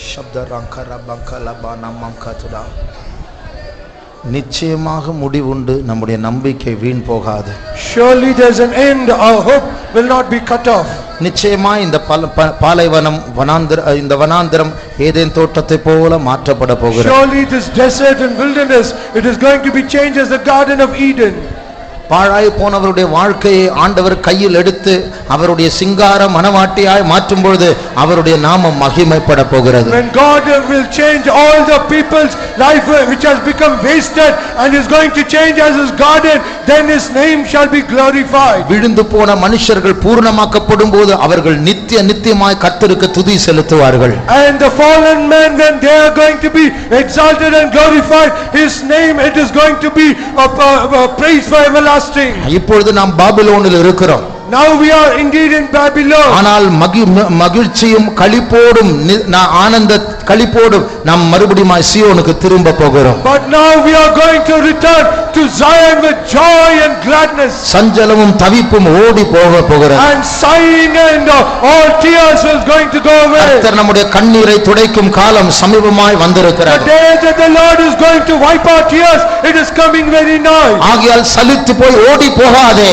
Shabdarankara Bankala Bana Mankatuda. நிச்சயமாக முடிவுண்டு நம்முடைய நம்பிக்கை வீண் போகாது. Surely there is an end, our hope will not be cut off. நிச்சயமா இந்த பாலைவனம் இந்த வனாந்திரம் Eden தோட்டத்தை போல மாற்றப்பட போகிறது. Surely this desert and wilderness, it is going to be changed as the Garden of Eden. பாழாய் போனவருடைய வாழ்க்கையை ஆண்டவர் கையில் எடுத்து அவருடைய சிங்கார மனவாட்டியாய் மாற்றும் பொழுது அவருடைய நாமம் மகிமைப்பட போகிறது. When God will change all the people's life which has become wasted and is going to change as his garden, then his name shall be glorified. விழுந்து போன மனுஷர்கள் பூரணமாக்கப்படும் போது அவர்கள் நித்தியமாய் கர்த்தருக்கு துதி செலுத்துவார்கள். And the fallen men, when they are going to be exalted and glorified, his name, it is going to be praised for everlasting. இப்பொழுது நாம் பாபிலோனில் இருக்கிறோம். Now we are indeed in Babylon. ஆனால் மகிழ்ச்சியும் களிப்போடும் ஆனந்த களிப்போடும் நாம் மறுபடியும் சீயோனுக்கு திரும்ப போகிறோம். But now we are going to return to Zion with joy and gladness. சஞ்சலமும் தவிப்பும் ஓடி போகிறது. And sighing and all tears is going to go away. கர்த்தர் நம்முடைய கண்ணீரை துடைக்கும் காலம் சமீபமாய் வந்திருக்கிறது. The day that the Lord is going to wipe our tears, it is coming very nigh. ஆகையால் சலித்து போய் ஓடி போகாதே.